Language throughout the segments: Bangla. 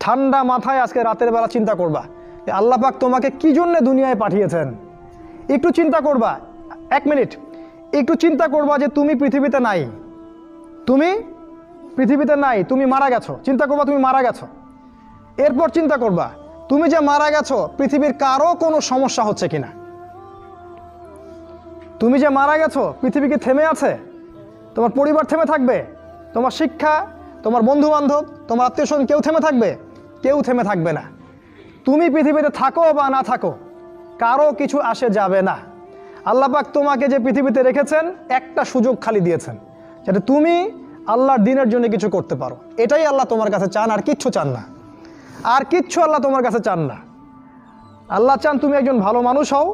ঠান্ডা মাথায় আজকে রাতের বেলা চিন্তা করবা যে আল্লাহ পাক তোমাকে কি জন্য দুনিয়ায় পাঠিয়েছেন। একটু চিন্তা করবা, 1 মিনিট একটু চিন্তা করবা যে তুমি পৃথিবীতে নাই, তুমি পৃথিবীতে নাই, তুমি মারা গেছো। চিন্তা করবা তুমি মারা গেছো। এরপর চিন্তা করবা তুমি যে মারা গেছো পৃথিবীর কারো কোনো সমস্যা হচ্ছে কিনা। তুমি যে মারা গেছো পৃথিবী কি থেমে আছে? তোমার পরিবার থেমে থাকবে? তোমার শিক্ষা, তোমার বন্ধু বান্ধব, তোমার আত্মীয় স্বজন কেউ থেমে থাকবে? কেউ থেমে থাকবে না। তুমি পৃথিবীতে থাকো বা না থাকো কারো কিছু আসে যাবে না। আল্লাহ পাক তোমাকে যে পৃথিবীতে রেখেছেন একটা সুযোগ খালি দিয়েছেন, যাতে তুমি আল্লাহর দ্বীনের জন্য কিছু করতে পারো। এটাই আল্লাহ তোমার কাছে চান, আর কিচ্ছু চান না। আর কিচ্ছু আল্লাহ তোমার কাছে চান না। আল্লাহ চান তুমি একজন ভালো মানুষ হও,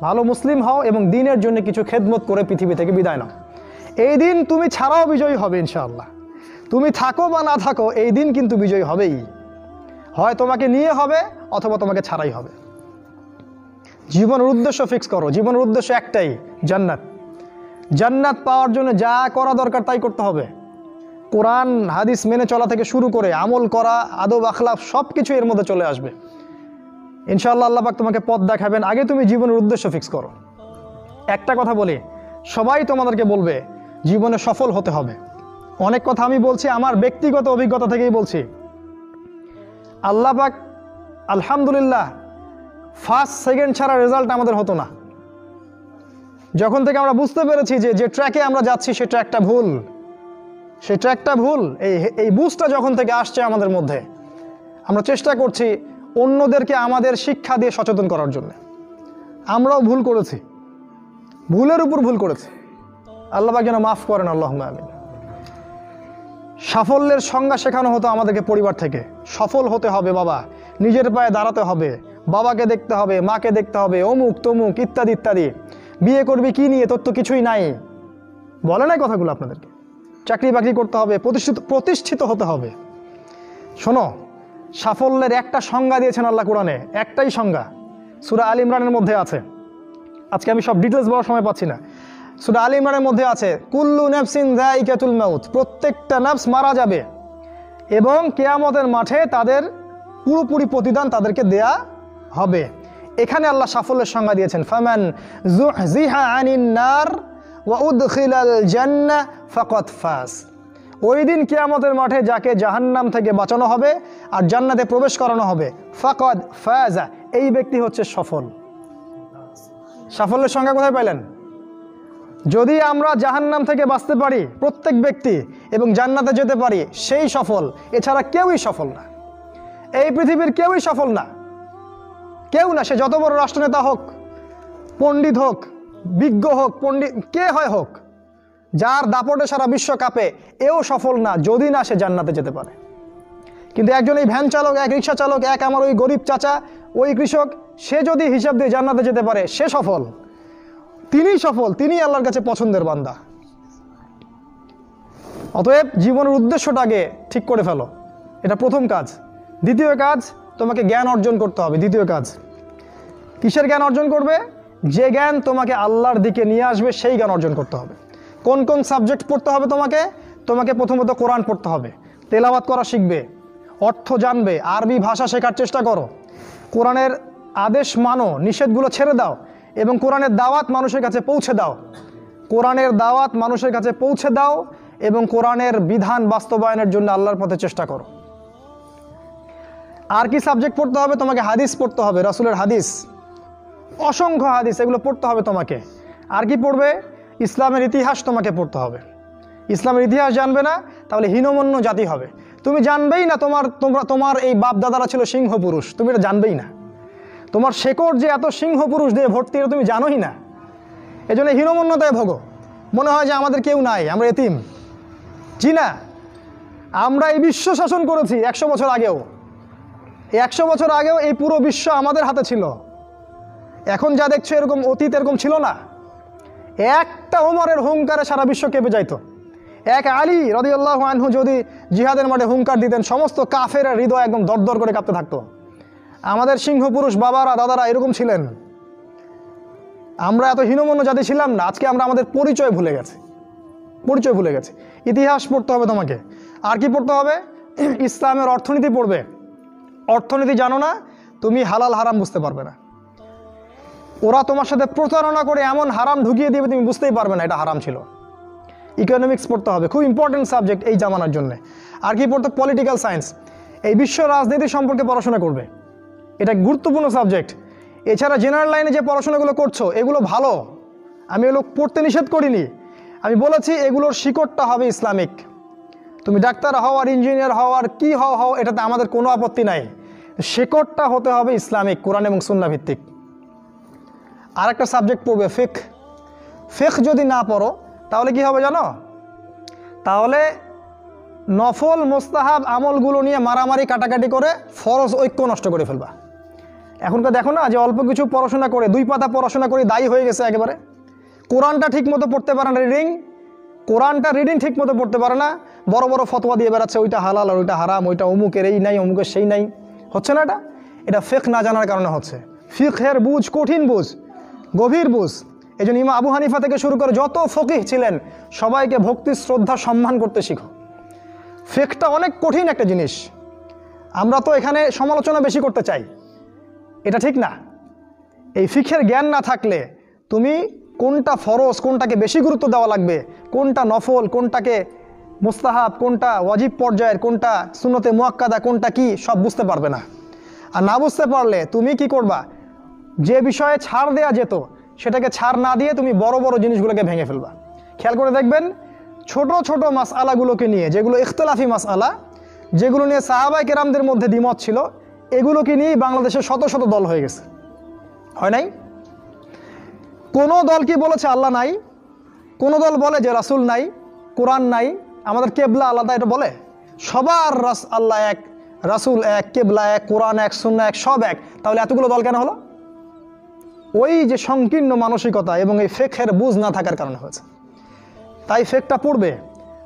ভালো মুসলিম হও এবং দ্বীনের জন্য কিছু খেদমত করে পৃথিবী থেকে বিদায় নাও। এই দিন তুমি ছাড়াও বিজয়ী হবে ইনশাআল্লাহ। তুমি থাকো বা না থাকো এই দিন কিন্তু বিজয়ী হবেই। হয় তোমাকে নিয়ে হবে অথবা তোমাকে ছাড়াই হবে। জীবনের উদ্দেশ্য ফিক্স করো। জীবনের উদ্দেশ্য একটাই, জান্নাত। জান্নাত পাওয়ার জন্য যা করা দরকার তাই করতে হবে। কোরআন হাদিস মেনে চলা থেকে শুরু করে আমল করা, আদব আখলাক সব কিছু এর মধ্যে চলে আসবে ইনশাআল্লাহ। আল্লাহ পাক তোমাকে পথ দেখাবেন। আগে তুমি জীবনের উদ্দেশ্য ফিক্স করো। একটা কথা বলি, সবাই তোমাদেরকে বলবে জীবনে সফল হতে হবে। অনেক কথা আমি বলছি আমার ব্যক্তিগত অভিজ্ঞতা থেকেই বলছি। আল্লাহ পাক আলহামদুলিল্লাহ ফার্স্ট সেকেন্ড ছাড়া রেজাল্ট আমাদের হতো না। যখন থেকে আমরা বুঝতে পেরেছি যে ট্র্যাকে আমরা যাচ্ছি সে ট্র্যাকটা ভুল, সে ট্র্যাকটা ভুল, এই বুঝটা যখন থেকে আসছে আমাদের মধ্যে, আমরা চেষ্টা করছি অন্যদেরকে আমাদের শিক্ষা দিয়ে সচেতন করার জন্য। আমরাও ভুল করেছি, ভুলের উপর ভুল করেছি। আল্লাহ পাক যেন মাফ করেন, আল্লাহুম্মা আমিন। সাফল্যের সংজ্ঞা শেখানো হতো আমাদেরকে পরিবার থেকে। সফল হতে হবে বাবা, নিজের পায়ে দাঁড়াতে হবে, বাবাকে দেখতে হবে, মাকে দেখতে হবে, অমুক তমুক ইত্যাদি ইত্যাদি। বিয়ে করবি কি নিয়ে, তোর তো কিছুই নাই, বলে নাই কথাগুলো আপনাদেরকে। চাকরি বাকরি করতে হবে, প্রতিষ্ঠিত হতে হবে। শোনো, সাফল্যের একটা সংজ্ঞা দিয়েছেন আল্লাহ কোরআনে, একটাই সংজ্ঞা, সূরা আল ইমরানের মধ্যে আছে। আজকে আমি সব ডিটেলস বলার সময় পাচ্ছি না। সূরা আল ইমরানের মধ্যে আছে, কুল্লু নাফসিন যায়িকাতুল মাউত, প্রত্যেকটা নফস মারা যাবে এবং কিয়ামতের মাঠে তাদের পুরোপুরি প্রতিদান তাদেরকে দেয়া হবে। এখানে আল্লাহ সাফল্যের সংজ্ঞা দিয়েছেন, ফামান যুহজিহা আনিন নার ওয়া উদখিলাল জান্নাহ ফাকাদ ফাজ। ওই দিন কিয়ামতের মাঠে যাকে জাহান্নাম থেকে বাঁচানো হবে আর জান্নাতে প্রবেশ করানো হবে, ফাকাদ ফাজা, এই ব্যক্তি হচ্ছে সফল। সাফল্যের সংজ্ঞা কোথায় পাইলেন? যদি আমরা জাহান্নাম থেকে বাঁচতে পারি প্রত্যেক ব্যক্তি এবং জান্নাতে যেতে পারি, সেই সফল। এছাড়া কেউই সফল না, এই পৃথিবীর কেউই সফল না, কেউ না। সে যত বড় রাষ্ট্রনেতা হোক, পণ্ডিত হোক, বিজ্ঞ হোক, পণ্ডিত কে হয় হোক, যার দাপটে সারা বিশ্ব কাঁপে, এও সফল না যদি না সে জান্নাতে যেতে পারে। কিন্তু একজন এই ভ্যান চালক, এক রিক্সা চালক, এক আমার ওই গরিব চাচা, ওই কৃষক, সে যদি হিসাব দিয়ে জান্নাতে যেতে পারে, সে সফল। তিনিই সফল, তিনিই আল্লাহর কাছে পছন্দের বান্দা। অতএব জীবনের উদ্দেশ্যটাকে ঠিক করে ফেলো, এটা প্রথম কাজ। দ্বিতীয় কাজ, তোমাকে জ্ঞান অর্জন করতে হবে। দ্বিতীয় কাজ, কিসের জ্ঞান অর্জন করবে? যে জ্ঞান তোমাকে আল্লাহর দিকে নিয়ে আসবে সেই জ্ঞান অর্জন করতে হবে। কোন কোন সাবজেক্ট পড়তে হবে তোমাকে প্রথমত কোরআন পড়তে হবে, তেলাওয়াত করা শিখবে, অর্থ জানবে, আরবি ভাষা শেখার চেষ্টা করো, কোরআনের আদেশ মানো, নিষেধগুলো ছেড়ে দাও এবং কোরআনের দাওয়াত মানুষের কাছে পৌঁছে দাও। কোরআনের দাওয়াত মানুষের কাছে পৌঁছে দাও এবং কোরআনের বিধান বাস্তবায়নের জন্য আল্লাহর পথে চেষ্টা করো। আর কি সাবজেক্ট পড়তে হবে? তোমাকে হাদিস পড়তে হবে, রাসূলের হাদিস, অসংখ্য হাদিস, এগুলো পড়তে হবে তোমাকে। আর কি পড়বে? ইসলামের ইতিহাস তোমাকে পড়তে হবে। ইসলামের ইতিহাস জানবে না তাহলে হীনমন্য জাতি হবে। তুমি জানবেই না তোমার এই বাপ দাদারা ছিল সিংহ পুরুষ, তুমি এটা জানবেই না। তোমার শেকড় যে এত সিংহ পুরুষ দিয়ে ভর্তি, এটা তুমি জানোই না। এই জন্য হীনমন্যতায় ভোগো, মনে হয় যে আমাদের কেউ নাই, আমরা এতিম। জি না, আমরা এই বিশ্ব শাসন করেছি 100 বছর আগেও। এই 100 বছর আগেও এই পুরো বিশ্ব আমাদের হাতে ছিল। এখন যা দেখছো এরকম অতীত এরকম ছিল না। একটা ওমরের হুঙ্কারে সারা বিশ্ব কেঁপে যাইতো। এক আলী রাদিয়াল্লাহু আনহু যদি জিহাদের মাঠে হুঙ্কার দিতেন, সমস্ত কাফের হৃদয় একদম দরদর করে কাঁপতে থাকতো। আমাদের সিংহ পুরুষ বাবারা দাদারা এরকম ছিলেন। আমরা এত হীনমন্য জাতি ছিলাম না। আজকে আমরা আমাদের পরিচয় ভুলে গেছি। ইতিহাস পড়তে হবে তোমাকে। আর কি পড়তে হবে? ইসলামের অর্থনীতি পড়বে, অর্থনীতি জানো না, তুমি হালাল হারাম বুঝতে পারবে না। ওরা তোমার সাথে প্রতারণা করে এমন হারাম ঢুকিয়ে দিবে তুমি বুঝতেই পারবে না এটা হারাম ছিল। ইকোনমিক্স পড়তে হবে, খুব ইম্পর্টেন্ট সাবজেক্ট এই জামানার জন্য। আর কি পড়তে? পলিটিক্যাল সায়েন্স, এই বিশ্ব রাজনীতি সম্পর্কে পড়াশোনা করবে, এটা গুরুত্বপূর্ণ সাবজেক্ট। এছাড়া জেনারেল লাইনে যে পড়াশোনাগুলো করছো এগুলো ভালো, আমি এগুলো পড়তে নিষেধ করিনি। আমি বলেছি এগুলোর শিকড়টা হবে ইসলামিক। তুমি ডাক্তার হও আর ইঞ্জিনিয়ার হও আর কি হও, এটাতে আমাদের কোনো আপত্তি নাই, শিকড়টা হতে হবে ইসলামিক, কোরআন এবং সুন্নাহ ভিত্তিক। আর একটা সাবজেক্ট পড়বে ফিকহ। ফিকহ যদি না পড়ো তাহলে কি হবে জানো? তাহলে নফল মুস্তাহাব আমলগুলো নিয়ে মারামারি কাটাকাটি করে ফরজ ঐক্য নষ্ট করে ফেলবা। এখনকার দেখো না যে অল্প কিছু পড়াশোনা করে, 2 পাতা পড়াশোনা করে দায়ী হয়ে গেছে একেবারে। কোরআনটা ঠিক মতো পড়তে পারে না, কোরআনটা রিডিং ঠিক মতো পড়তে পারে না, বড় বড় ফতোয়া দিয়ে বেড়াচ্ছে ওইটা হালাল আর ওইটা হারাম, ওইটা অমুকের এই নাই অমুকের সেই নাই। হচ্ছে না এটা ফিকহ না জানার কারণে হচ্ছে। ফিকহের বুঝ কঠিন বুঝ, গভীর বুঝ। এই জন্য ইমাম আবু হানিফা থেকে শুরু করে যত ফকিহ ছিলেন সবাইকে ভক্তি শ্রদ্ধা সম্মান করতে শিখো। ফিকহটা অনেক কঠিন একটা জিনিস। আমরা তো এখানে সমালোচনা বেশি করতে চাই, এটা ঠিক না। এই ফিকহের জ্ঞান না থাকলে তুমি কোনটা ফরজ, কোনটাকে বেশি গুরুত্ব দেওয়া লাগবে, কোনটা নফল, কোনটাকে মুস্তাহাব, কোনটা ওয়াজিব পর্যায়ের, কোনটা সুন্নতে মুআক্কাদা, কোনটা কি সব বুঝতে পারবে না। আর না বুঝতে পারলে তুমি কি করবা? যে বিষয়ে ছাড় দেয়া যেত সেটাকে ছাড় না দিয়ে তুমি বড় বড় জিনিসগুলোকে ভেঙে ফেলবা। খেয়াল করে দেখবেন ছোট ছোট মাসআলাগুলোকে নিয়ে, যেগুলো ইখতিলাফি মাসআলা, যেগুলো নিয়ে সাহাবায়ে কেরামদের মধ্যে দ্বিমত ছিল, এগুলোকে নিয়েই বাংলাদেশে শত শত দল হয়ে গেছে। হয় নাই? কোনো দল কি বলেছে আল্লাহ নাই? কোনো দল বলে যে রাসূল নাই, কোরআন নাই, আমাদের কেবলা আলাদা, এটা বলে? সবার আল্লাহ এক, রাসূল এক, কেবলা এক, কোরআন এক, সুন্নাহ এক, সব এক। তাহলে এতগুলো দল কেন হলো? ওই যে সংকীর্ণ মানসিকতা এবং এই ফিকহের বুঝ না থাকার কারণে হয়েছে। তাই ফিকহটা পড়বে,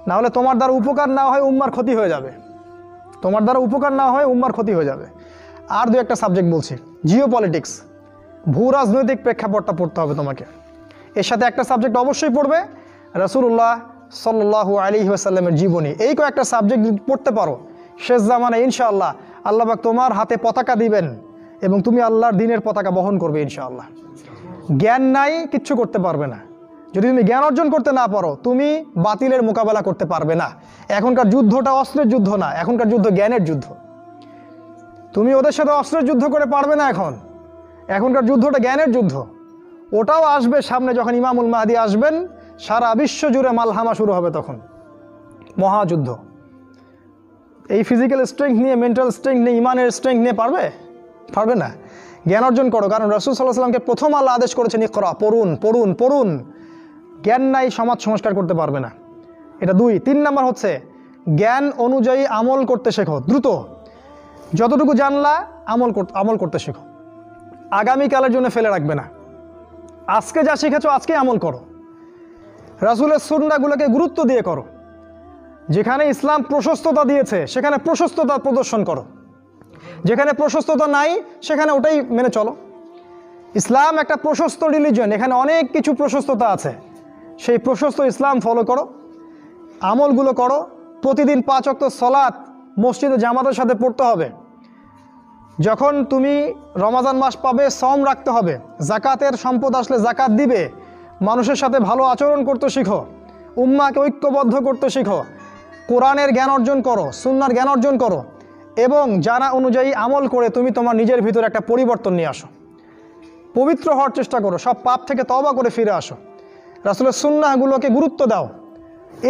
না হলে তোমার দ্বারা উপকার না হয় উম্মার ক্ষতি হয়ে যাবে। তোমার দ্বারা উপকার না হয় উম্মার ক্ষতি হয়ে যাবে। আর 2 একটা সাবজেক্ট বলছি, জিও পলিটিক্স, ভূ রাজনৈতিক প্রেক্ষাপটটা পড়তে হবে তোমাকে। এর সাথে একটা সাবজেক্ট অবশ্যই পড়বে রাসূলুল্লাহ সাল্লাল্লাহু আলাইহি ওয়াসাল্লামের জীবনী। এই কয়েকটা সাবজেক্ট যদি পড়তে পারো, শেষ জামানায় ইনশাআল্লাহ আল্লাহ পাক তোমার হাতে পতাকা দিবেন এবং তুমি আল্লাহর দ্বীনের পতাকা বহন করবে ইনশাআল্লাহ। জ্ঞান নাই, কিচ্ছু করতে পারবে না। যদি তুমি জ্ঞান অর্জন করতে না পারো তুমি বাতিলের মোকাবেলা করতে পারবে না। এখনকার যুদ্ধটা অস্ত্রের যুদ্ধ না, এখনকার যুদ্ধ জ্ঞানের যুদ্ধ। তুমি ওদের সাথে অস্ত্রের যুদ্ধ করে পারবে না। এখনকার যুদ্ধটা জ্ঞানের যুদ্ধ। ওটাও আসবে সামনে, যখন ইমামুল মাহদী আসবেন সারা বিশ্ব জুড়ে মালহামা শুরু হবে, তখন মহাযুদ্ধ। এই ফিজিক্যাল স্ট্রেংথ নিয়ে, মেন্টাল স্ট্রেংথ নিয়ে, ইমানের স্ট্রেংথ নিয়ে পারবে না। জ্ঞান অর্জন করো, কারণ রাসূল সাল্লাল্লাহু আলাইহি ওয়াসাল্লামকে প্রথম আল্লাহ আদেশ করেছেন ইকরা, পড়ুন পড়ুন পড়ুন। জ্ঞান নাই, সমাজ সংস্কার করতে পারবে না। এটা 2। 3 নাম্বার হচ্ছে জ্ঞান অনুযায়ী আমল করতে শেখো দ্রুত। যতটুকু জানলা আমল করতে শেখো, আগামীকালের জন্য ফেলে রাখবে না। আজকে যা শিখেছো আজকে আমল করো, রাসূলের সুন্নাহগুলোকে গুরুত্ব দিয়ে করো। যেখানে ইসলাম প্রশস্ততা দিয়েছে সেখানে প্রশস্ততা প্রদর্শন করো, যেখানে প্রশস্ততা নাই সেখানে ওটাই মেনে চলো। ইসলাম একটা প্রশস্ত রিলিজিয়ন, এখানে অনেক কিছু প্রশস্ততা আছে, সেই প্রশস্ত ইসলাম ফলো করো, আমলগুলো করো। প্রতিদিন 5 ওয়াক্ত সালাত মসজিদে জামাতের সাথে পড়তে হবে। যখন তুমি রমাজান মাস পাবে সওম রাখতে হবে, জাকাতের সম্পদ আসলে জাকাত দিবে, মানুষের সাথে ভালো আচরণ করতে শিখো, উম্মাহকে ঐক্যবদ্ধ করতে শিখো, কোরআনের জ্ঞান অর্জন করো, সুন্নাহর জ্ঞান অর্জন করো এবং জানা অনুযায়ী আমল করে তুমি তোমার নিজের ভিতরে একটা পরিবর্তন নিয়ে আসো। পবিত্র হওয়ার চেষ্টা করো, সব পাপ থেকে তওবা করে ফিরে আসো। রাসূলের সুন্নাহগুলোকে গুরুত্ব দাও।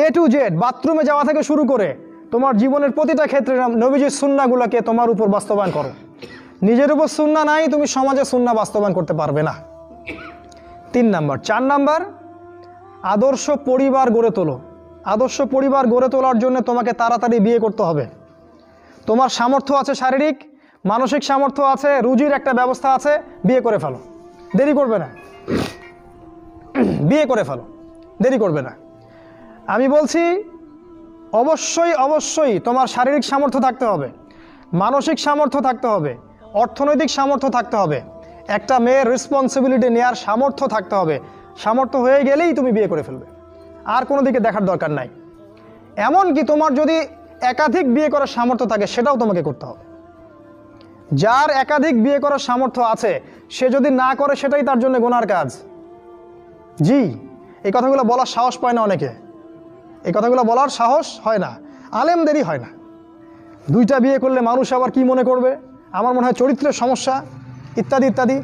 A to Z, বাথরুমে যাওয়া থেকে শুরু করে তোমার জীবনের প্রতিটা ক্ষেত্রে নবীজির সুন্নাহগুলোকে তোমার উপর বাস্তবায়ন করো। নিজের উপর সুন্নাহ নাই, তুমি সমাজে সুন্নাহ বাস্তবায়ন করতে পারবে না। 3 নাম্বার। 4 নাম্বার, আদর্শ পরিবার গড়ে তোলো। আদর্শ পরিবার গড়ে তোলার জন্য তোমাকে তাড়াতাড়ি বিয়ে করতে হবে। তোমার সামর্থ্য আছে, শারীরিক মানসিক সামর্থ্য আছে, রুজির একটা ব্যবস্থা আছে, বিয়ে করে ফেলো, দেরি করবে না। বিয়ে করে ফেলো, দেরি করবে না। আমি বলছি অবশ্যই অবশ্যই তোমার শারীরিক সামর্থ্য থাকতে হবে, মানসিক সামর্থ্য থাকতে হবে, অর্থনৈতিক সামর্থ্য থাকতে হবে, একটা মেয়ের রেসপন্সিবিলিটি নেওয়ার সামর্থ্য থাকতে হবে। সামর্থ্য হয়ে গেলেই তুমি বিয়ে করে ফেলবে, আর কোনো দিকে দেখার দরকার নাই। এমনকি তোমার যদি একাধিক বিয়ে করার সামর্থ্য থাকে সেটাও তোমাকে করতে হবে। যার একাধিক বিয়ে করার সামর্থ্য আছে সে যদি না করে সেটাই তার জন্য গুনার কাজ। জি, এই কথাগুলো বলার সাহস পায় না অনেকে, এই কথাগুলো বলার সাহস হয় না, আলেমদেরই হয় না। 2টা বিয়ে করলে মানুষ আবার কি মনে করবে, আমার মনে হয় চরিত্রের সমস্যা ইত্যাদি ইত্যাদি।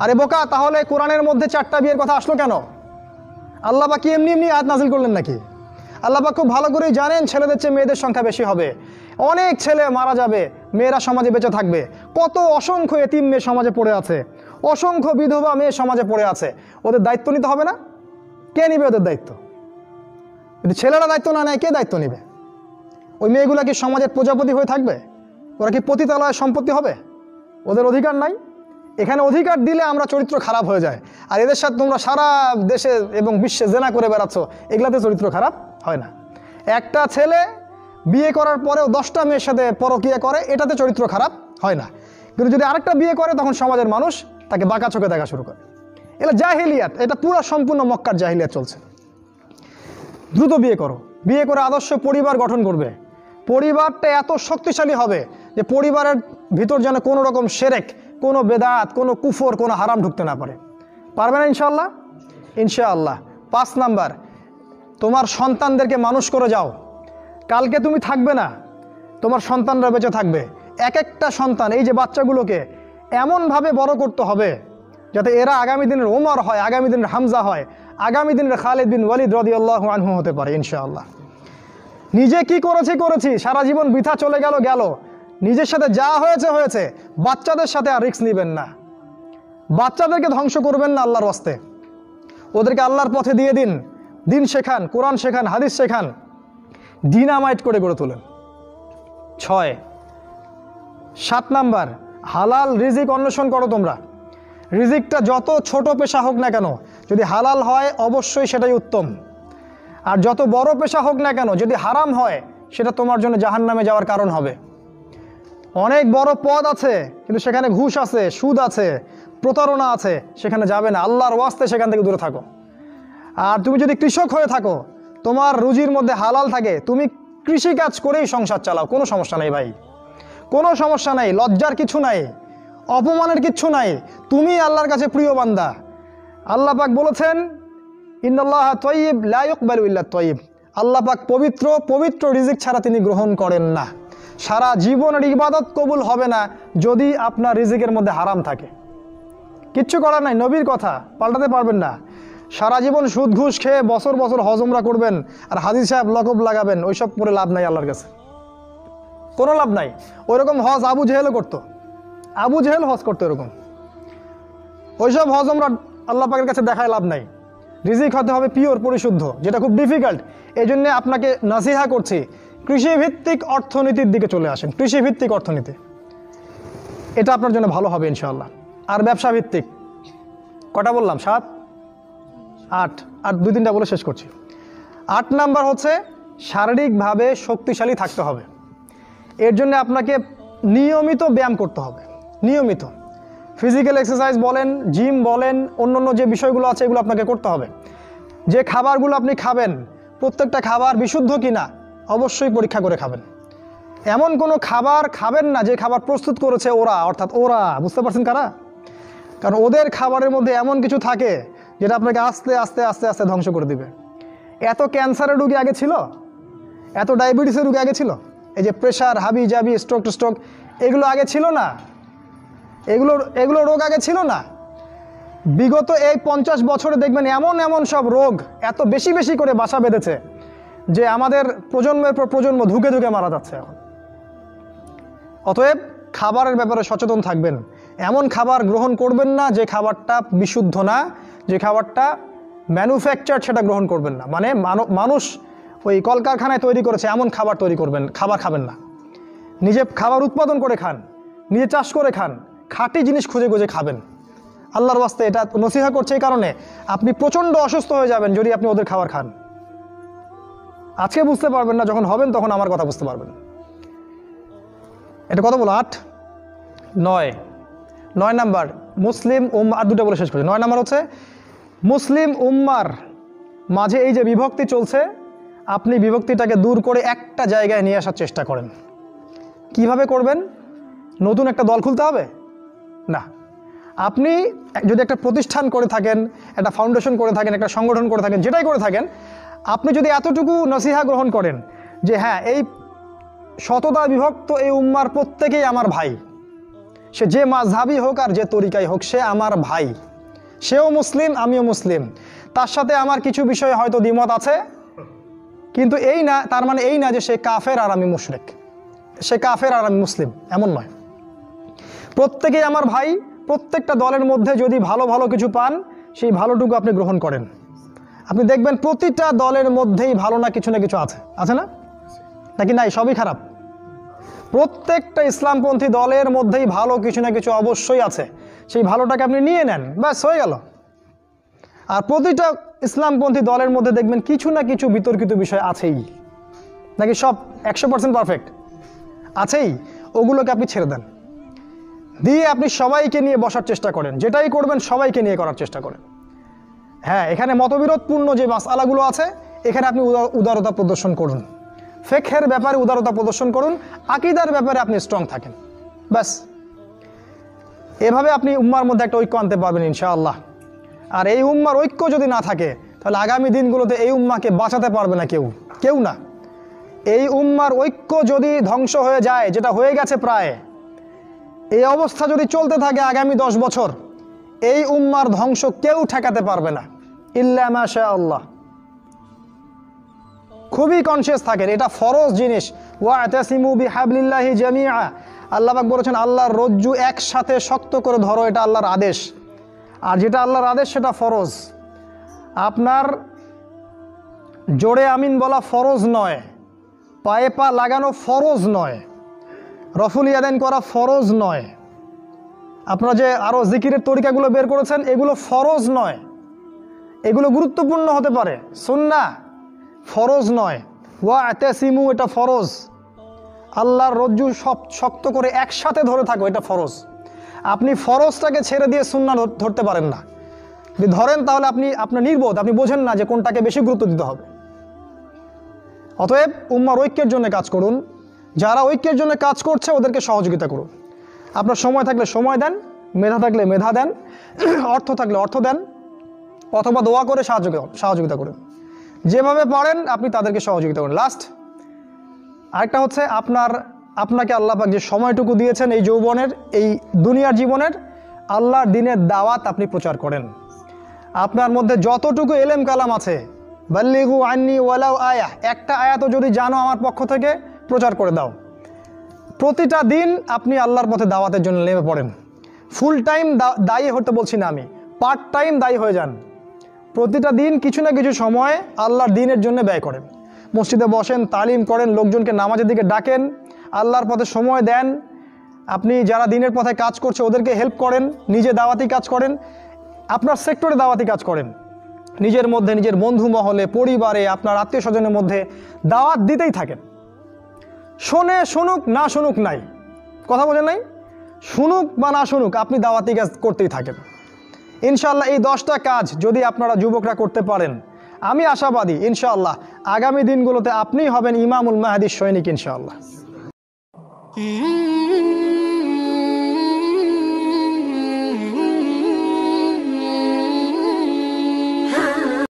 আরে বোকা, তাহলে কোরআনের মধ্যে 4টা বিয়ের কথা আসলো কেন? আল্লাহ পাক কি এমনি এমনি আয়াত নাজিল করলেন নাকি? আল্লাহ পাক খুব ভালো করেই জানেন ছেলেদের চেয়ে মেয়েদের সংখ্যা বেশি হবে, অনেক ছেলে মারা যাবে, মেয়েরা সমাজে বেঁচে থাকবে। কত অসংখ্য এতিম মেয়ে সমাজে পড়ে আছে, অসংখ্য বিধবা মেয়ে সমাজে পড়ে আছে। ওদের দায়িত্ব নিতে হবে না? কে নিবে ওদের দায়িত্ব? যদি ছেলেরা দায়িত্ব না নেয় কে দায়িত্ব নিবে? ওই মেয়েগুলা কি সমাজের প্রজাপতি হয়ে থাকবে? ওরা কি পতিতালয়ের সম্পত্তি হবে? ওদের অধিকার নাই? এখানে অধিকার দিলে আমরা চরিত্র খারাপ হয়ে যায়। আর এদের সাথে তোমরা সারা দেশে এবং বিশ্বে জেনা করে বেড়াচ্ছ, এগুলাতে চরিত্র খারাপ হয় না। একটা ছেলে বিয়ে করার পরেও 10টা মেয়ের সাথে পরকীয়া করে, এটাতে চরিত্র খারাপ হয় না। কিন্তু যদি আরেকটা বিয়ে করে তখন সমাজের মানুষ তাকে বাঁকা চোখে দেখা শুরু করে। এটা জাহিলিয়াত, এটা পুরো সম্পূর্ণ মক্কার জাহিলিয়াত চলছে। দ্রুত বিয়ে করো, বিয়ে করে আদর্শ পরিবার গঠন করবে। পরিবারটা এত শক্তিশালী হবে যে পরিবারের ভিতর যেন কোনো রকম শিরক, কোনো বেদাত, কোনো কুফর, কোনো হারাম ঢুকতে না পারে। পারবে না ইনশাআল্লাহ? ইনশাআল্লাহ। 5 নাম্বার, তোমার সন্তানদেরকে মানুষ করে যাও। কালকে তুমি থাকবে না, তোমার সন্তানরা বেঁচে থাকবে। এক একটা সন্তান, এই যে বাচ্চাগুলোকে এমনভাবে বড় করতে হবে যাতে এরা আগামী দিনের ওমর হয়, আগামী দিনের হামজা হয়, আগামী দিনের খালিদ বিন ওয়ালিদ রাদিয়াল্লাহু আনহু হতে পারে ইনশাআল্লাহ। নিজে কি করেছি, সারা জীবন বৃথা চলে গেল। নিজের সাথে যা হয়েছে হয়েছে, বাচ্চাদের সাথে আর রিস্ক নেবেন না। বাচ্চাদেরকে ধ্বংস করবেন না আল্লাহর ওয়াস্তে। ওদেরকে আল্লাহর পথে দিয়ে দিন, দিন শেখান, কোরআন শেখান, হাদিস শেখান, ডিনামাইট করে গড়ে তোলেন। 7 নাম্বার, হালাল রিজিক অন্বেষণ করো তোমরা। রিজিকটা যত ছোট পেশা হোক না কেন, যদি হালাল হয় অবশ্যই সেটাই উত্তম। আর যত বড় পেশা হোক না কেন, যদি হারাম হয় সেটা তোমার জন্য জাহান্নামে যাওয়ার কারণ হবে। অনেক বড় পদ আছে কিন্তু সেখানে ঘুষ আছে, সুদ আছে, প্রতারণা আছে, সেখানে যাবে না। আল্লাহর ওয়াস্তে সেখান থেকে দূরে থাকো। আর তুমি যদি কৃষক হয়ে থাকো, তোমার রুজির মধ্যে হালাল থাকে, তুমি কৃষিকাজ করেই সংসার চালাও, কোনো সমস্যা নেই ভাই, কোনো সমস্যা নাই। লজ্জার কিছু নাই, অপমানের কিচ্ছু নাই। তুমি আল্লাহর কাছে প্রিয় বান্দা। আল্লাহ পাক বলেছেন, ইন্নাল্লাহা তাইয়্যিব লা ইকবালু ইল্লা তাইয়্যিব। আল্লাহ পাক পবিত্র, পবিত্র রিজিক ছাড়া তিনি গ্রহণ করেন না। সারা জীবনের ইবাদত কবুল হবে না যদি আপনার রিজিকের মধ্যে হারাম থাকে। কিচ্ছু করার নাই, নবীর কথা পাল্টাতে পারবেন না। সারা জীবন সুদ ঘুষ খেয়ে বছর বছর হজ উমরা করবেন আর হাজি সাহেব লকব লাগাবেন, ওইসব করে লাভ নাই আল্লাহর কাছে, কোনো লাভ নাই। ওইরকম হজ আবু জেহেলও করতো, আবু জেহেল হজ করতো এরকম। ওইসব হজ উমরা আল্লাহ পাকের কাছে দেখায় লাভ নাই। রিজিক হতে হবে পিওর, পরিশুদ্ধ, যেটা খুব ডিফিকাল্ট। এই জন্যে আপনাকে নাসিহা করছি, কৃষিভিত্তিক অর্থনীতির দিকে চলে আসেন। কৃষিভিত্তিক অর্থনীতি, এটা আপনার জন্য ভালো হবে ইনশাআল্লাহ। আর ব্যবসা ভিত্তিক, কটা বললাম? 7, 8, আর 2-3টা বলে শেষ করছি। 8 নাম্বার হচ্ছে শারীরিকভাবে শক্তিশালী থাকতে হবে। এর জন্য আপনাকে নিয়মিত ব্যায়াম করতে হবে, নিয়মিত ফিজিক্যাল এক্সারসাইজ বলেন, জিম বলেন, অন্য যে বিষয়গুলো আছে এগুলো আপনাকে করতে হবে। যে খাবারগুলো আপনি খাবেন, প্রত্যেকটা খাবার বিশুদ্ধ কিনা অবশ্যই পরীক্ষা করে খাবেন। এমন কোনো খাবার খাবেন না যে খাবার প্রস্তুত করেছে ওরা, অর্থাৎ ওরা, বুঝতে পারছেন কারা? কারণ ওদের খাবারের মধ্যে এমন কিছু থাকে যেটা আপনাকে আস্তে আস্তে আস্তে আস্তে ধ্বংস করে দিবে। এত ক্যান্সারের রোগী আগে ছিল, এত ডায়াবেটিসের রোগী আগে ছিল, এই যে প্রেশার, হাবি জাবি, স্ট্রোক এগুলো আগে ছিল না, এগুলো রোগ আগে ছিল না। বিগত এই 50 বছরে দেখবেন এমন এমন সব রোগ এত বেশি বেশি করে বাসা বেঁধেছে যে আমাদের প্রজন্মের পর প্রজন্ম ধুকে ধুকে মারা যাচ্ছে এখন। অতএব খাবারের ব্যাপারে সচেতন থাকবেন। এমন খাবার গ্রহণ করবেন না যে খাবারটা বিশুদ্ধ না, যে খাবারটা ম্যানুফ্যাকচার, সেটা গ্রহণ করবেন না। মানে মানুষ ওই কলকারখানায় তৈরি করেছে এমন খাবার খাবার খাবেন না। নিজে খাবার উৎপাদন করে খান, নিজে চাষ করে খান, খাঁটি জিনিস খুঁজে খুঁজে খাবেন। আল্লাহর ওয়াস্তে এটা নসিহা করছে এই কারণে, আপনি প্রচণ্ড অসুস্থ হয়ে যাবেন যদি আপনি ওদের খাবার খান। আজকে বুঝতে পারবেন না, যখন হবেন তখন আমার কথা বুঝতে পারবেন। এটা কত বলো? 8, 9 নাম্বার, মুসলিম উম্মাহ। আর 2টা বলে শেষ করছি। 9 নাম্বার হচ্ছে মুসলিম উম্মার মাঝে এই যে বিভক্তি চলছে, আপনি বিভক্তিটাকে দূর করে একটা জায়গায় নিয়ে আসার চেষ্টা করেন। কিভাবে করবেন? নতুন একটা দল খুলতে হবে না। আপনি যদি একটা প্রতিষ্ঠান করে থাকেন, একটা ফাউন্ডেশন করে থাকেন, একটা সংগঠন করে থাকেন, যেটাই করে থাকেন, আপনি যদি এতটুকু নসিহা গ্রহণ করেন যে হ্যাঁ, এই শততা বিভক্ত এই উম্মার প্রত্যেকেই আমার ভাই, সে যে মাযহাবই হোক আর যে তরিকাই হোক, সে আমার ভাই, সেও মুসলিম আমিও মুসলিম, তার সাথে আমার কিছু বিষয়ে হয়তো দ্বিমত আছে, কিন্তু এই না, তার মানে এই না যে সে কাফের আর আমি মুশরিক, সে কাফের আর আমি মুসলিম, এমন নয়। প্রত্যেকেই আমার ভাই। প্রত্যেকটা দলের মধ্যে যদি ভালো ভালো কিছু পান, সেই ভালোটুকু আপনি গ্রহণ করেন। আপনি দেখবেন প্রতিটা দলের মধ্যেই ভালো না কিছু আছে, আছে না? নাকি নাই, সবই খারাপ? প্রত্যেকটা ইসলামপন্থী দলের মধ্যেই ভালো কিছু না কিছু অবশ্যই আছে, সেই ভালোটাকে আপনি নিয়ে নেন, ব্যাস হয়ে গেল। আর প্রতিটা ইসলামপন্থী দলের মধ্যে দেখবেন কিছু না কিছু বিতর্কিত বিষয় আছেই, নাকি সব 100% পারফেক্ট আছেই, ওগুলোকে আপনি ছেড়ে দেন, দিয়ে আপনি সবাইকে নিয়ে বসার চেষ্টা করেন, যেটাই করবেন সবাইকে নিয়ে করার চেষ্টা করেন। হ্যাঁ, এখানে মতবিরোধপূর্ণ যে মাসআলাগুলো আছে, এখানে আপনি উদারতা প্রদর্শন করুন, ফিকহের ব্যাপারে উদারতা প্রদর্শন করুন, আকীদার ব্যাপারে আপনি স্ট্রং থাকেন, ব্যাস। এভাবে আপনি উম্মার মধ্যে একটা ঐক্য আনতে পারবেন ইনশাআল্লাহ। আর এই উম্মার ঐক্য যদি না থাকে, তাহলে আগামী দিনগুলোতে এই উম্মাকে বাঁচাতে পারবে না কেউ না। এই উম্মার ঐক্য যদি ধ্বংস হয়ে যায়, যেটা হয়ে গেছে প্রায়, এই অবস্থা যদি চলতে থাকে আগামী 10 বছর, এই উম্মার ধ্বংস কেউ ঠেকাতে পারবে না ইল্লা মাশা আল্লাহ। খুবই কনসিয়াস থাকেন, এটা ফরজ জিনিস। ওয়াতাসিমু বিহাবলিল্লাহি জামিআ, আল্লাহ পাক বলেছেন আল্লাহর রজ্জু একসাথে শক্ত করে ধরো, এটা আল্লাহর আদেশ। আর যেটা আল্লাহর আদেশ সেটা ফরজ। আপনার জোরে আমিন বলা ফরজ নয়, পায়ে পা লাগানো ফরজ নয়, রফুল ইয়াদাইন করা ফরজ নয়, আপনারা যে আরও জিকিরের তরিকাগুলো বের করেছেন এগুলো ফরজ নয়, এগুলো গুরুত্বপূর্ণ হতে পারে, সুন্নাহ, ফরজ নয়। ওয়াতাসিমু এটা ফরজ, আল্লাহর রজ্জু সব শক্ত করে একসাথে ধরে থাকো, এটা ফরজ। আপনি ফরজটাকে ছেড়ে দিয়ে সুন্নাহ ধরতে পারেন না। যদি ধরেন তাহলে আপনার নির্বোধ, আপনি বোঝেন না যে কোনটাকে বেশি গুরুত্ব দিতে হবে। অতএব উম্মার ঐক্যের জন্য কাজ করুন, যারা ঐক্যের জন্য কাজ করছে ওদেরকে সহযোগিতা করুন। আপনার সময় থাকলে সময় দেন, মেধা থাকলে মেধা দেন, অর্থ থাকলে অর্থ দেন, অথবা দোয়া করে সহযোগিতা করুন। যেভাবে পারেন আপনি তাদেরকে সহযোগিতা করুন। লাস্ট আরেকটা হচ্ছে, আপনাকে আল্লাহ পাক যে সময়টুকু দিয়েছেন এই যৌবনের, এই দুনিয়ার জীবনের, আল্লাহর দ্বীনের দাওয়াত আপনি প্রচার করেন। আপনার মধ্যে যতটুকু এলেম কালাম আছে, বাল্লিগু আন্নি ওয়ালাউ আয়া, একটা আয়াতও যদি জানো আমার পক্ষ থেকে প্রচার করে দাও। প্রতিটা দিন আপনি আল্লাহর পথে দাওয়াতের জন্য নেমে পড়েন। ফুল টাইম দায়ী হতে বলছি না আমি, পার্ট টাইম দায়ী হয়ে যান। প্রতিটা দিন কিছু না কিছু সময় আল্লাহর দ্বীনের জন্য ব্যয় করেন। মসজিদে বসেন, তালিম করেন, লোকজনকে নামাজের দিকে ডাকেন, আল্লাহর পথে সময় দেন। আপনি যারা দ্বীনের পথে কাজ করছে ওদেরকে হেল্প করেন, নিজে দাওয়াতি কাজ করেন, আপনার সেক্টরে দাওয়াতি কাজ করেন, নিজের মধ্যে, নিজের বন্ধু মহলে, পরিবারে, আপনার আত্মীয় স্বজনের মধ্যে দাওয়াত দিতেই থাকেন। শুনুক না শুনুক নাই, কথা বোঝেন নাই, শুনুক বা না শুনুক আপনি দাওয়াতি কাজ করতেই থাকেন। ইনশাআল্লাহ এই 10টা কাজ যদি আপনারা যুবকরা করতে পারেন, আমি আশাবাদী ইনশাআল্লাহ আগামী দিনগুলোতে আপনিই হবেন ইমামুল মাহদীর সৈনিক ইনশাআল্লাহ।